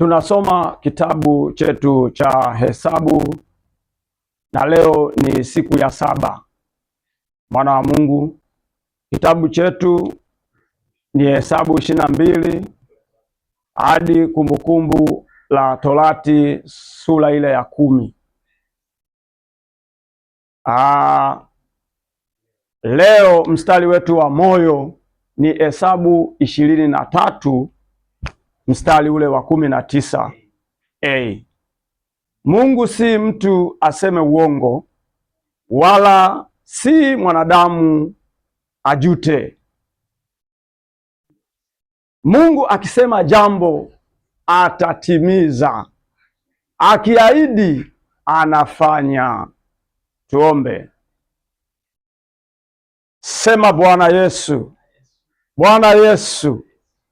Tunasoma kitabu chetu cha Hesabu na leo ni siku ya 7. Mwana wa Mungu, kitabu chetu ni Hesabu 22 hadi Kumbukumbu la Torati sura ile ya 10. Leo mstari wetu wa moyo ni Hesabu 23 mstari ule wa 19. Mungu si mtu aseme uongo, wala si mwanadamu ajute. Mungu akisema jambo atatimiza, akiahidi anafanya. Tuombe. Sema: Bwana Yesu, Bwana Yesu,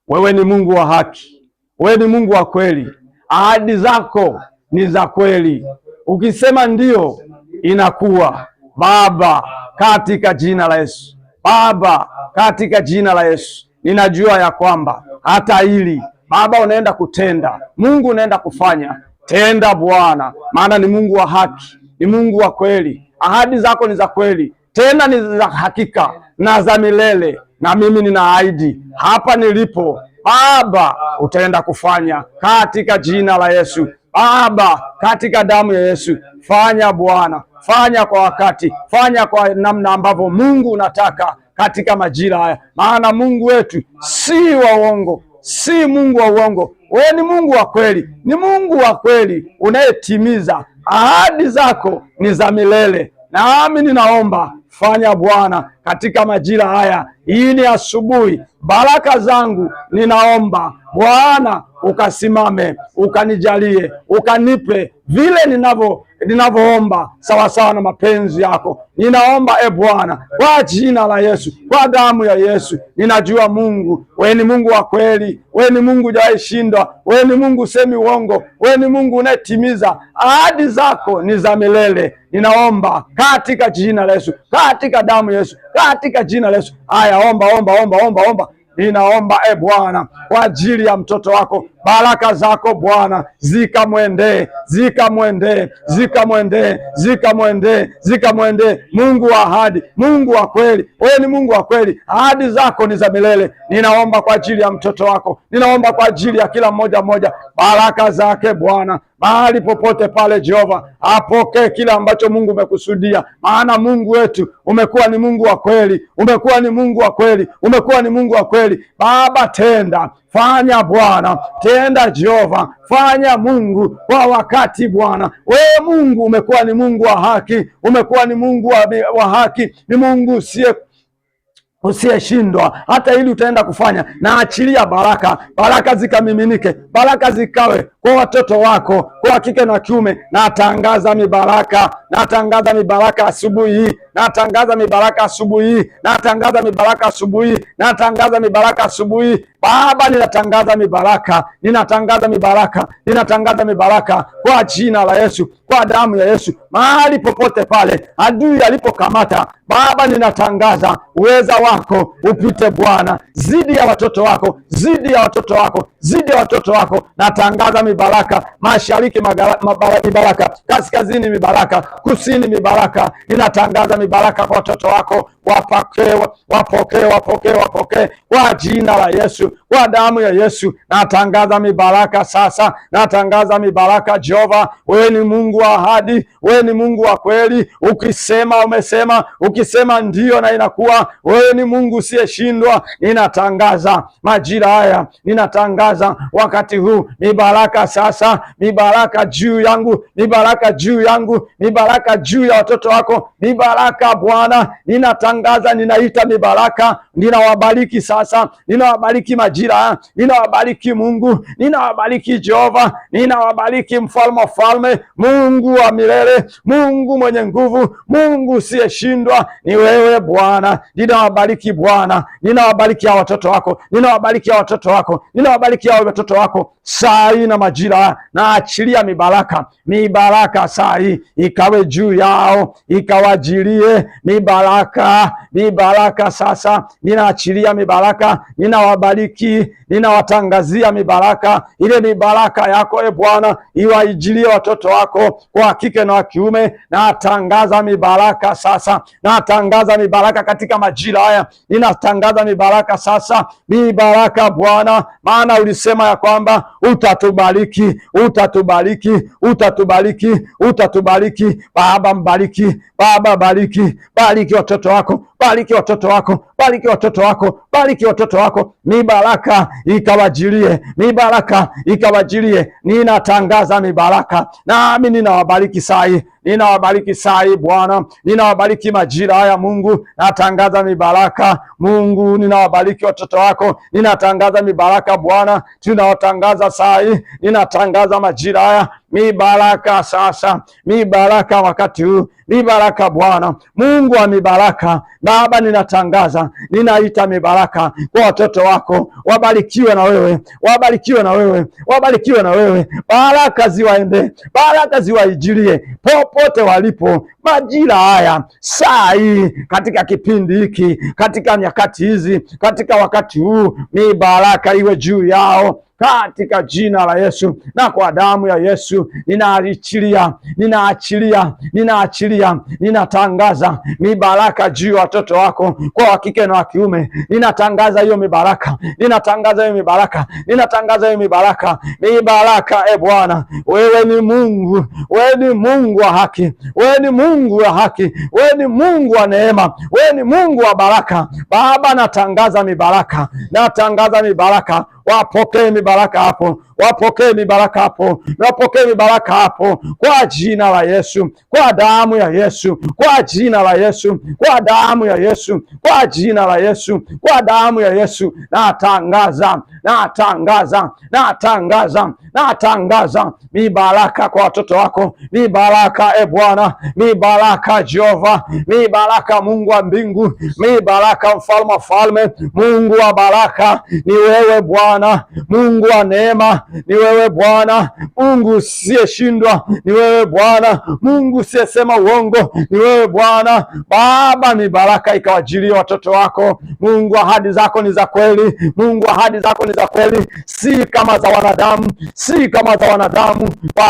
wewe ni Mungu wa haki, wewe ni Mungu wa kweli. Ahadi zako ni za kweli, ukisema ndio inakuwa. Baba, katika jina la Yesu, Baba, katika jina la Yesu, ninajua ya kwamba hata hili Baba unaenda kutenda. Mungu unaenda kufanya. Tenda Bwana, maana ni Mungu wa haki, ni Mungu wa kweli. Ahadi zako ni za kweli, tena ni za hakika na za milele. Na mimi ninaahidi hapa nilipo, Baba utaenda kufanya katika jina la Yesu. Baba, katika damu ya Yesu, fanya Bwana, fanya kwa wakati, fanya kwa namna ambavyo Mungu unataka katika majira haya, maana Mungu wetu si wa uongo, si Mungu wa uongo. Wewe ni Mungu wa kweli, ni Mungu wa kweli unayetimiza. Ahadi zako ni za milele. Nami ninaomba fanya Bwana katika majira haya. Hii ni asubuhi, baraka zangu ninaomba Bwana ukasimame, ukanijalie, ukanipe vile ninavyoomba sawasawa na mapenzi yako. Ninaomba Bwana kwa jina la Yesu, kwa damu ya Yesu. Ninajua Mungu, wewe ni Mungu wa kweli, wewe ni Mungu hujawahi shindwa, wewe ni Mungu semi uongo, wewe ni Mungu unayetimiza. Ahadi zako ni za milele. Ninaomba katika jina la Yesu, katika damu ya Yesu, katika jina la Yesu. Haya, omba. Ninaomba Bwana kwa ajili ya mtoto wako, baraka zako Bwana zikamwendee. Mungu wa ahadi, Mungu wa kweli, wewe ni Mungu wa kweli. Ahadi zako ni za milele. Ninaomba kwa ajili ya mtoto wako, ninaomba kwa ajili ya kila mmoja, baraka zake Bwana mahali popote pale. Jehova, apokee kile ambacho Mungu umekusudia, maana Mungu wetu umekuwa ni Mungu wa kweli, umekuwa ni Mungu wa kweli, umekuwa ni Mungu wa kweli. Baba, tenda, fanya Bwana, tenda Jehova, fanya Mungu kwa wakati Bwana. Wewe Mungu umekuwa ni Mungu wa haki, umekuwa ni Mungu wa haki, ni Mungu usiyeshindwa. Hata ili utaenda kufanya, na achilia baraka zikamiminike, baraka zikawe kwa watoto wako, kwa kike na kiume. Natangaza mibaraka asubuhi hii, natangaza mibaraka asubuhi. Baba, ninatangaza mibaraka kwa jina la Yesu, kwa damu ya Yesu. Mahali popote pale adui alipokamata, Baba, ninatangaza uweza wako upite Bwana zidi ya watoto wako, zidi ya watoto wako. Natangaza mibaraka mashariki, mibaraka kaskazini, mibaraka kusini, mibaraka. Ninatangaza mibaraka kwa watoto wako, wapokee kwa jina la Yesu, kwa damu ya Yesu. Natangaza mibaraka sasa, natangaza mibaraka. Jehova, wewe ni Mungu wa ahadi, wewe ni Mungu wa kweli. Ukisema umesema, ukisema ndio na inakuwa. Wewe ni Mungu usiyeshindwa. Ninatangaza majira haya, ninatangaza wakati huu mibaraka sasa, mibaraka juu yangu, mibaraka juu ya watoto wako, mibaraka Bwana. Ninatangaza, ninaita mibaraka, ninawabariki sasa, ninawabariki majira, ninawabariki Mungu, ninawabariki Jehova, ninawabariki mfalme wa falme, Mungu wa milele, Mungu mwenye nguvu, Mungu usiyeshindwa ni wewe Bwana. Ninawabariki Bwana, ninawabariki watoto wako, ninawabariki watoto wako saa hii na majira. Na achilia mibaraka saa hii ikawe juu yao, ikawajilie mibaraka sasa, ninaachilia mibaraka, ninawabariki, ninawatangazia mibaraka. Ile mibaraka yako Bwana iwaijilie watoto wako wa kike na wa kiume. Natangaza mibaraka sasa, natangaza mibaraka katika majira haya, ninatangaza mibaraka sasa, mibaraka Bwana, maana ulisema ya kwamba utatubariki, utatubariki, utatubariki, utatubariki. Baba mbariki, Baba bariki, bariki watoto wako, bariki watoto wako, bariki watoto wako, bariki watoto wako. Mibaraka ikawajilie, mibaraka ikawajilie. Ninatangaza mibaraka, nami ninawabariki sai, ninawabariki sai Bwana, ninawabariki majira haya Mungu. Natangaza mibaraka Mungu, ninawabariki watoto wako, ninatangaza mibaraka Bwana, tunawatangaza sai, ninatangaza majira haya mibaraka sasa, mibaraka wakati huu, mibaraka Bwana Mungu wa mibaraka. Baba, ninatangaza, ninaita mibaraka kwa watoto wako, wabarikiwe na wewe, wabarikiwe na wewe, wabarikiwe na wewe. Baraka ziwaende, baraka ziwaijilie popote walipo majira haya, saa hii, katika kipindi hiki, katika nyakati hizi, katika wakati huu, mibaraka iwe juu yao katika jina la Yesu na kwa damu ya Yesu. Ninaachilia, ninaachilia, ninaachilia, ninatangaza mibaraka juu ya watoto wako kwa wa kike na wa kiume. Ninatangaza hiyo mibaraka, ninatangaza hiyo mibaraka, ninatangaza hiyo mibaraka, mibaraka. Bwana, wewe ni Mungu, wewe ni Mungu wa haki, wewe ni Mungu wa haki, wewe ni Mungu wa neema, wewe ni Mungu wa baraka. Baba, natangaza mibaraka, natangaza mibaraka. Wapokee mibaraka hapo, wapokee mibaraka hapo, wapokee mibaraka hapo kwa jina la Yesu, kwa damu ya Yesu, kwa jina la Yesu, kwa damu ya Yesu, kwa jina la Yesu, kwa damu ya Yesu. Natangaza, natangaza, natangaza, natangaza mibaraka kwa watoto wako, mibaraka Bwana, mibaraka Jehova, mibaraka Mungu wa mbingu, mibaraka mfalme wa falme, Mungu wa baraka ni wewe Bwana, Mungu wa neema ni wewe Bwana, Mungu usiyeshindwa ni wewe Bwana, Mungu usiyesema uongo ni wewe Bwana. Baba, mibaraka ikawajilie watoto wako Mungu. Ahadi zako ni za kweli Mungu, ahadi zako ni za kweli, si kama za wanadamu, si kama za wanadamu,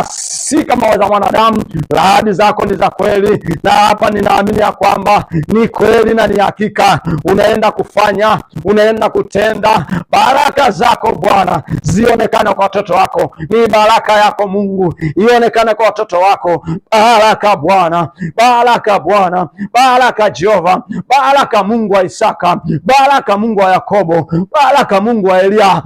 si kama za wanadamu. Ahadi zako ni za kweli, na hapa ninaamini ya kwamba ni kweli na ni hakika. Unaenda kufanya, unaenda kutenda. Baraka zako Bwana zionekane kwa watoto wako, ni baraka yako Mungu ionekane kwa watoto wako. Baraka Bwana, baraka Bwana, baraka Jehova, baraka Mungu wa Isaka, baraka Mungu wa Yakobo, baraka Mungu wa Elia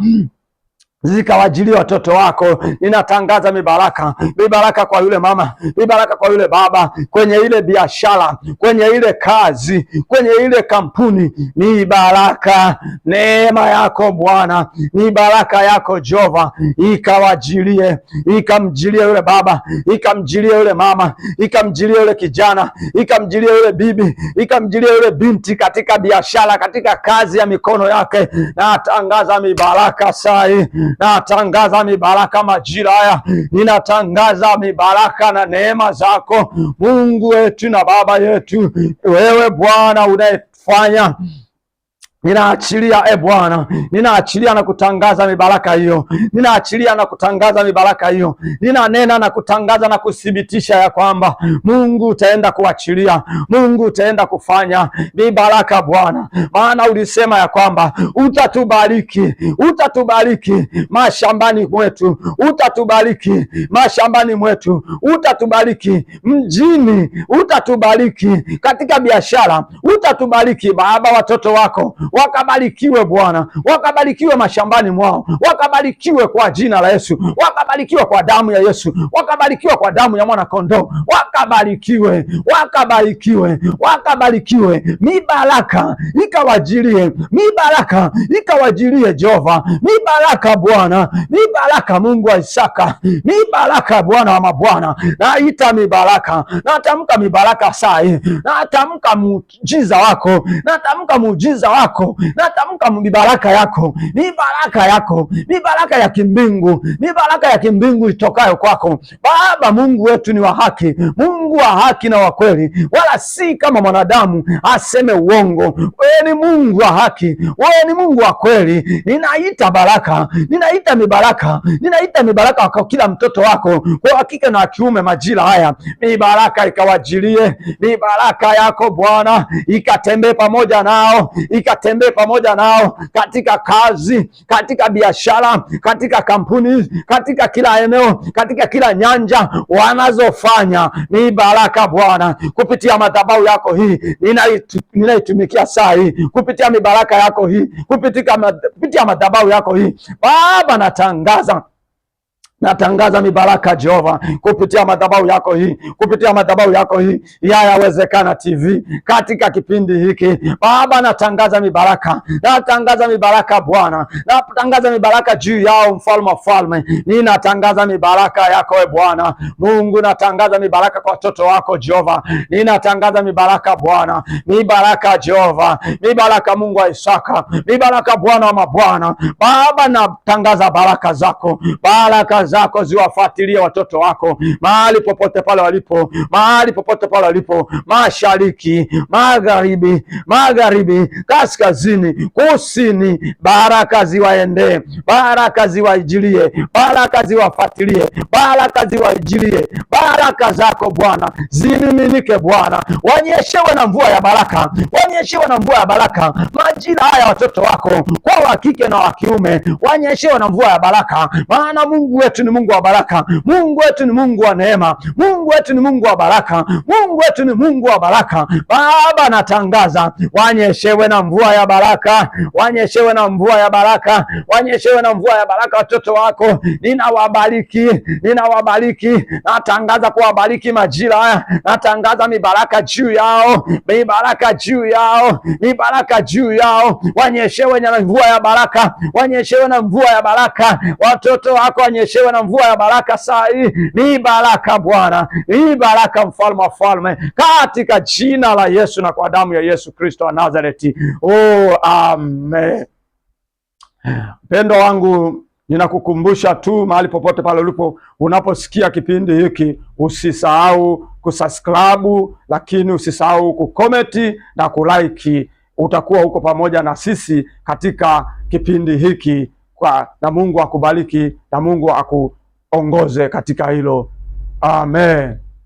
zikawajilia watoto wako. Ninatangaza mibaraka, mibaraka kwa yule mama, mibaraka kwa yule baba, kwenye ile biashara, kwenye ile kazi, kwenye ile kampuni. Mibaraka, neema yako Bwana, mibaraka yako Jehova ikawajilie, ikamjilie yule baba, ikamjilie yule mama, ikamjilie yule kijana, ikamjilie yule bibi, ikamjilie yule binti, katika biashara, katika kazi ya mikono yake. Natangaza mibaraka sai, natangaza mibaraka majira haya, ninatangaza mibaraka na neema zako Mungu wetu na Baba yetu. Wewe Bwana unayefanya, ninaachilia Bwana, ninaachilia na kutangaza mibaraka hiyo, ninaachilia na kutangaza mibaraka hiyo. Ninanena na kutangaza na kuthibitisha ya kwamba Mungu utaenda kuachilia, Mungu utaenda kufanya mibaraka Bwana, maana ulisema ya kwamba utatubariki, utatubariki mashambani mwetu, utatubariki mashambani mwetu, utatubariki mjini, utatubariki katika biashara, utatubariki Baba. Watoto wako wakabarikiwe Bwana, wakabarikiwe mashambani mwao, wakabarikiwe kwa jina la Yesu, wakabarikiwe kwa damu ya Yesu, wakabarikiwe kwa damu ya mwana kondoo, wakabarikiwe, wakabarikiwe, wakabarikiwe. Mibaraka ikawajilie, mibaraka ikawajilie Jehova, mibaraka Bwana, mibaraka Mungu wa Isaka, mibaraka Bwana wa mabwana. Naita mibaraka, natamka mibaraka sai, natamka muujiza wako, natamka muujiza wako wako, natamka mibaraka yako, mibaraka yako, mibaraka ya kimbingu, mibaraka ya kimbingu itokayo kwako Baba. Mungu wetu ni wa haki, Mungu wa haki na wa kweli, wala si kama mwanadamu aseme uongo. Wewe ni Mungu wa haki, wewe ni Mungu wa kweli. Ninaita baraka, ninaita mibaraka, ninaita mibaraka kwa kila mtoto wako, kwa hakika na kiume majira haya, mibaraka ikawajilie, mibaraka yako Bwana ikatembee pamoja nao, ikatembee pamoja nao katika kazi, katika biashara, katika kampuni, katika kila eneo, katika kila nyanja wanazofanya. Mibaraka Bwana kupitia madhabahu yako hii ninaitumikia saa hii, kupitia mibaraka yako hii, kupitia madhabahu yako hii Baba, natangaza mibaraka Jehova, kupitia madhabahu yako hii, kupitia madhabahu yako hii ya Yawezekana TV. Katika kipindi hiki Baba, natangaza mibaraka, natangaza mibaraka Bwana, natangaza mibaraka juu yao, mfalme wa falme. Ninatangaza mibaraka yako Bwana Mungu, natangaza mibaraka kwa watoto wako Jehova, ninatangaza mibaraka Bwana, mibaraka Jehova, mibaraka Mungu wa Isaka, mibaraka Bwana wa mabwana. Baba, natangaza baraka zako, baraka zako ziwafuatilie watoto wako mahali popote pale walipo, mahali popote pale walipo, mashariki, magharibi, kaskazini, kusini. Baraka ziwaendee, baraka ziwaijilie, baraka ziwafuatilie, baraka ziwaijilie. Baraka zako Bwana zimiminike Bwana, wanyeshewe na mvua ya baraka, wanyeshewe na mvua ya baraka majira haya watoto wako, kwa wa kike na wa kiume, wanyeshewe na mvua ya baraka, maana Mungu wetu ni Mungu wa baraka, Mungu wetu ni Mungu wa neema, Mungu wetu ni Mungu wa baraka, Mungu wetu ni Mungu wa baraka. Baba, natangaza wanyeshewe na mvua ya baraka, wanyeshewe na mvua ya baraka, wanyeshewe na mvua ya baraka watoto wako. Ninawabariki, ninawabariki, natangaza kuwabariki majira haya, natangaza mibaraka juu yao, mibaraka juu yao, mibaraka juu yao. Wanyeshewe na mvua ya baraka, wanyeshewe na mvua ya baraka watoto wako, wanyeshewe na mvua ya baraka saa hii. Ni baraka Bwana, ni baraka mfalme wa falme, katika jina la Yesu na kwa damu ya Yesu Kristo wa Nazareti. Oh, amen. Mpendo wangu, ninakukumbusha tu mahali popote pale ulipo, unaposikia kipindi hiki, usisahau kusubscribe, lakini usisahau kukomenti na kulike. Utakuwa huko pamoja na sisi katika kipindi hiki, na Mungu akubariki na Mungu akuongoze katika hilo. Amen.